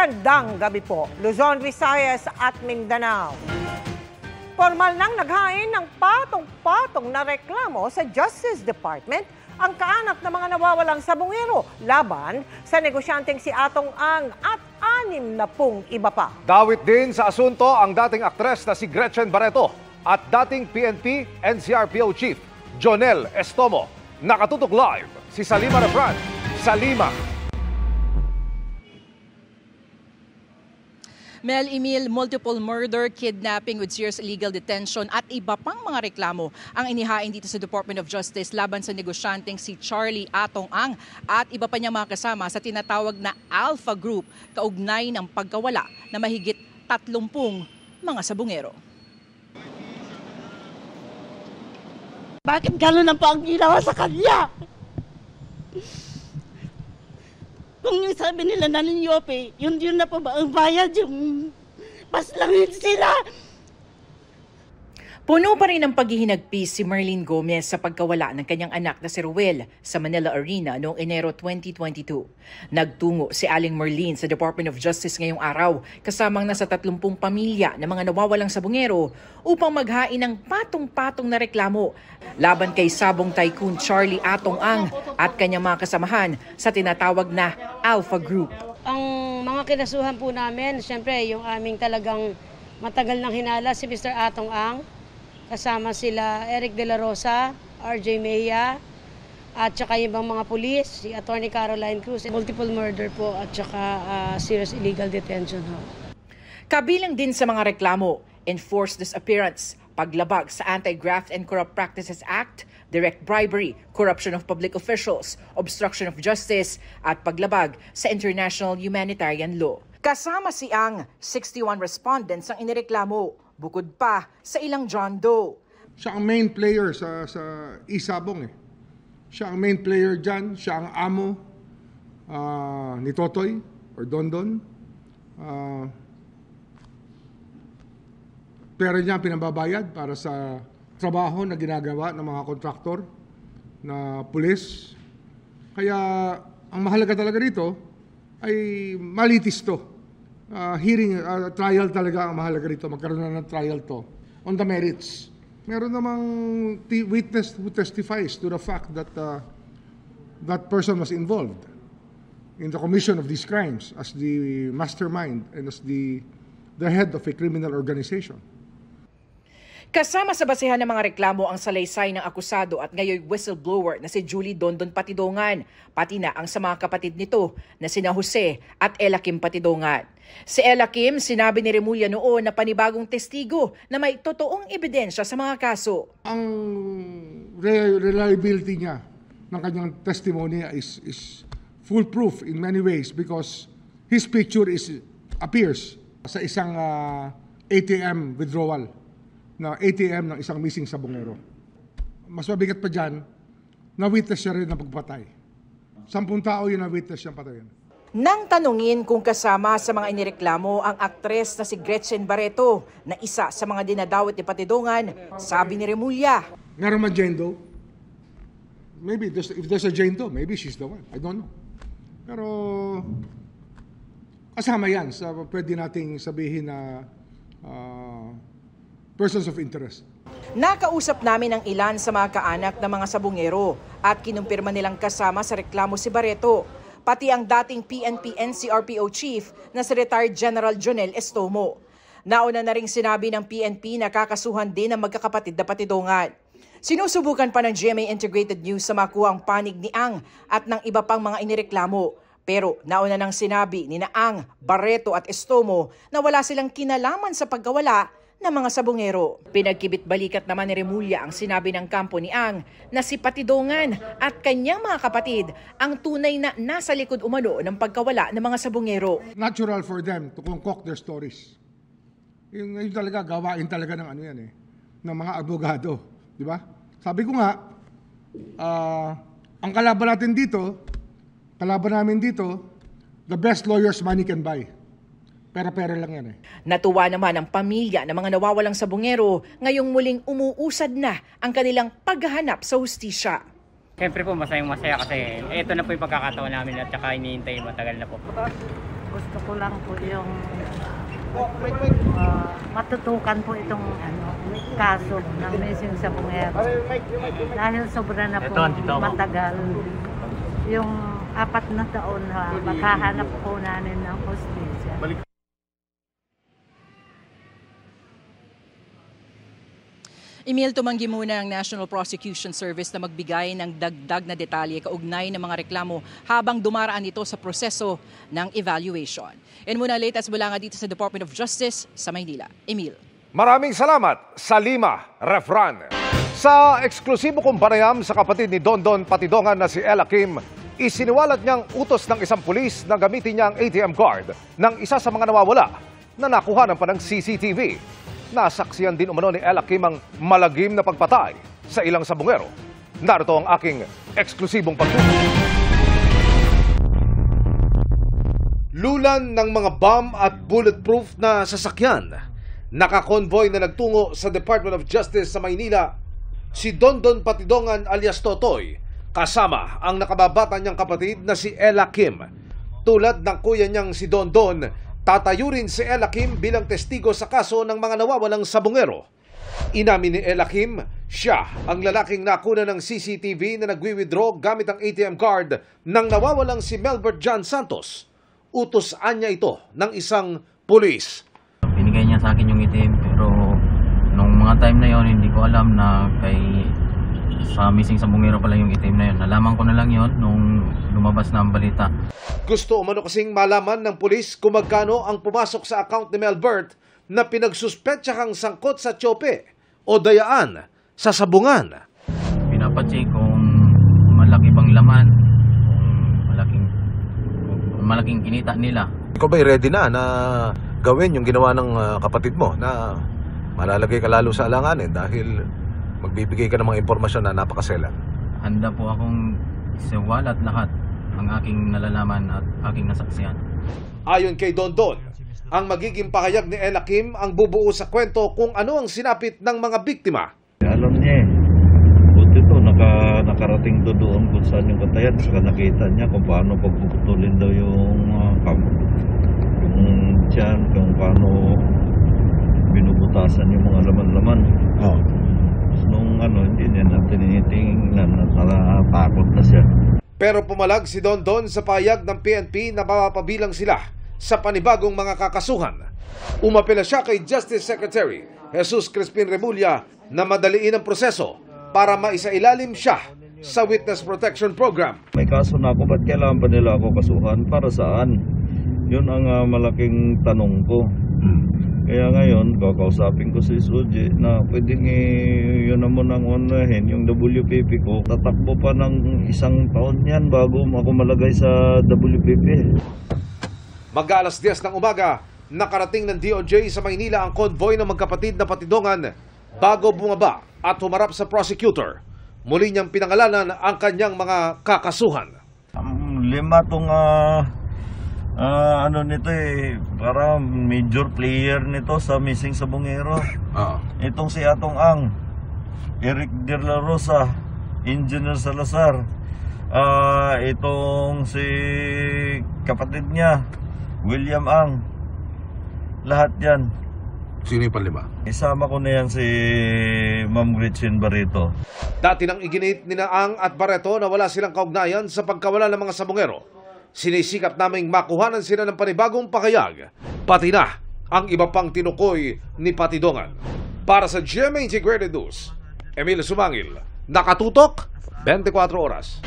Magandang gabi po, Luzon, Visayas at Mindanao. Formal nang naghain ng patong-patong na reklamo sa Justice Department ang kaanak ng mga nawawalang sabungero laban sa negosyanteng si Atong Ang at 60 iba pa. Dawit din sa asunto ang dating aktres na si Gretchen Barreto at dating PNP NCRPO Chief Jonel Estomo. Nakatutok live si Salima Refran. Salima. Mel Emil, multiple murder, kidnapping with serious illegal detention at iba pang mga reklamo ang inihain dito sa Department of Justice laban sa negosyanteng si Charlie Atong Ang at iba pa niyang mga kasama sa tinatawag na Alpha Group kaugnay ng pagkawala na mahigit 30 mga sabungero. Bakit gano'n ang ang ginawa sa kanya? Kung yung sabi nila na ninyope, yun na po ba ang bayad, yung paslangin sila. Puno pa rin ang paghihinagpis si Marlene Gomez sa pagkawala ng kanyang anak na si Ruel sa Manila Arena noong Enero 2022. Nagtungo si Aling Marlene sa Department of Justice ngayong araw kasamang nasa 30 pamilya ng mga nawawalang sabungero upang maghain ng patong-patong na reklamo laban kay sabong tycoon Charlie Atong Ang at kanyang mga kasamahan sa tinatawag na Alpha Group. Ang mga kinasuhan po namin, siyempre yung aming talagang matagal nang hinala si Mr. Atong Ang. Kasama sila Eric De La Rosa, RJ Mejia, at saka yung ibang mga pulis, si Attorney Caroline Cruz, multiple murder po at saka serious illegal detention. Kabilang din sa mga reklamo, enforced disappearance, paglabag sa Anti-Graft and Corrupt Practices Act, direct bribery, corruption of public officials, obstruction of justice, at paglabag sa international humanitarian law. Kasama si Ang, 61 respondents ang inireklamo. Bukod pa sa ilang John Doe. Siya ang main player sa Isabong eh. Siya ang main player dyan, siya ang amo ni Totoy or Dondon. Pera niya pinababayad para sa trabaho na ginagawa ng mga kontraktor na pulis. Kaya ang mahalaga talaga dito ay malitis to. Trial talaga ang mahalaga rito. Magkaroon na ng trial to on the merits. Meron namang witness who testifies to the fact that that person was involved in the commission of these crimes as the mastermind and as the head of a criminal organization. Kasama sa basehan ng mga reklamo ang salaysay ng akusado at ngayon whistleblower na si Julie Dondon Patidongan, pati na ang sa mga kapatid nito na sina Jose at Ella Kim Patidongan. Si Ella Kim, sinabi ni Remulla noon na panibagong testigo na may totoong ebidensya sa mga kaso. Ang reliability niya ng kanyang testimony is foolproof in many ways because his picture appears sa isang ATM withdrawal na ATM ng isang missing sabungero. Mas mabigat pa dyan, na-witness siya rin na pagpatay. 10 tao yun na-witness siyang patayin. Nang tanungin kung kasama sa mga inireklamo ang aktres na si Gretchen Barreto na isa sa mga dinadawit ni Patidongan, sabi ni Remulla. Meron man Jane Doe? Maybe, if there's a Jane Doe, maybe she's the one. I don't know. Pero kasama yan sa pwede nating sabihin na persons of interest. Nakausap namin ang ilan sa mga kaanak ng mga sabungero at kinumpirma nilang kasama sa reklamo si Barreto, pati ang dating PNP NCRPO Chief na si retired General Jonel Estomo. Nauna na ring sinabi ng PNP na kakasuhan din ang magkakapatid na Patidongan. Sinusubukan pa ng GMA Integrated News sa makuha ang panig ni Ang at ng iba pang mga inireklamo. Pero nauna nang sinabi ni Ang, Barreto at Estomo na wala silang kinalaman sa pagkawala ng mga sabungero. Pinagkibit-balikat naman ni Remulla ang sinabi ng kampo ni Ang na si Patidongan at kanyang mga kapatid ang tunay na nasa likod umano ng pagkawala ng mga sabungero. Natural for them to concoct their stories. Yung talaga, gawain talaga ng ano yan eh, ng mga abogado. Di ba? Sabi ko nga, ang kalaban namin dito, the best lawyers money can buy. Pera-pera lang yan eh. Natuwa naman ang pamilya ng mga nawawalang sabungero ngayong muling umuusad na ang kanilang paghahanap sa hustisya. Siyempre po masayang-masaya kasi ito na po yung pagkakataon namin at saka iniintay matagal na po. Gusto ko lang po yung matutukan po itong kaso ng missing sa Bungero. Dahil sobra na po matagal. Yung 4 na taon na maghahanap po namin ng hostisya. Emil, tumanggi muna ang National Prosecution Service na magbigay ng dagdag na detalye kaugnay ng mga reklamo habang dumaraan ito sa proseso ng evaluation. And muna latest mula nga dito sa Department of Justice sa Maynila. Emil. Maraming salamat, Salima Refran. Sa eksklusibo kong panayam sa kapatid ni Dondon Patidongan na si Ella Kim, isiniwalat niyang utos ng isang pulis na gamitin niya ang ATM card ng isa sa mga nawawala na nakuhanan pa ng CCTV. Nasaksiyan din umano ni Ella Kim ang malagim na pagpatay sa ilang sabungero. Narito ang aking eksklusibong pagtutunan. Lulan ng mga bomb at bulletproof na sasakyan. Nakakonvoy na nagtungo sa Department of Justice sa Maynila si Dondon Patidongan alias Totoy kasama ang nakababata niyang kapatid na si Ella Kim. Tulad ng kuya niyang si Dondon, tatayo rin si Ella Kim bilang testigo sa kaso ng mga nawawalang sabungero. Inamin ni Ella Kim, siya ang lalaking nakuna ng CCTV na nagwi-withdraw gamit ang ATM card ng nawawalang si Melbert John Santos. Utos-an niya ito ng isang pulis. Binigay niya sa akin yung ATM pero nung mga time na yon hindi ko alam na sa missing sabungero pala yung ATM na yon. Nalaman ko na lang yon nung lumabas na ang balita. Gusto umano kasing malaman ng pulis kung magkano ang pumasok sa account ni Melbert na pinagsuspetsahang sangkot sa tsope o dayaan sa sabungan. Pinapacheck kung malaki bang laman, kung malaking kinita nila. Ikaw ba'y ready na gawin yung ginawa ng kapatid mo na malalagay ka lalo sa alanganin dahil magbibigay ka ng mga impormasyon na napakaselan? Handa po akong isiwalat lahat ang aking nalalaman at aking nasaksihan. Ayon kay Dondon, ang magiging pahayag ni Ella Kim ang bubuo sa kwento kung ano ang sinapit ng mga biktima. Alam niya buti to, nakarating to doon kung saan yung katayan. Saka nakita niya kung paano pagpuputulin daw yung tiyan, kung paano binubutasan yung mga laman-laman. Nung hindi niya natin tinitingnan at natatakot na siya. Pero pumalag si Dondon sa pahayag ng PNP na mapapabilang sila sa panibagong mga kakasuhan. Umapela siya kay Justice Secretary Jesus Crispin Remulla na madaliin ang proseso para maisailalim siya sa Witness Protection Program. May kaso na ako, ba't kailangan pa nila ako kasuhan? Para saan? Yun ang malaking tanong ko. Kaya ngayon, kakausapin ko si Suji na pwedeng yun naman ang unahin, yung WPP ko. Tatakbo pa ng 1 taon yan bago ako malagay sa WPP. Mag-aalas 10 ng umaga, nakarating ng DOJ sa Maynila ang convoy ng magkapatid na Patidongan bago bumaba at humarap sa prosecutor. Muli niyang pinangalanan ang kanyang mga kakasuhan. 5 tong nito para major player nito sa missing sa Bungero. Itong si Atong Ang, Eric De La Rosa, Engineer Salazar, itong si kapatid niya, William Ang, lahat yan. Sino yung panlima? Isama ko na yan si Ma'am Gretchen Barreto. Dati nang iginit ni Ang at Barreto na wala silang kaugnayan sa pagkawala ng mga sabungero. Sinisikap naming makuhanan sila ng panibagong pahayag, pati na ang iba pang tinukoy ni Patidongan. Para sa GMA Integrated News, Emil Sumangil, nakatutok 24 oras.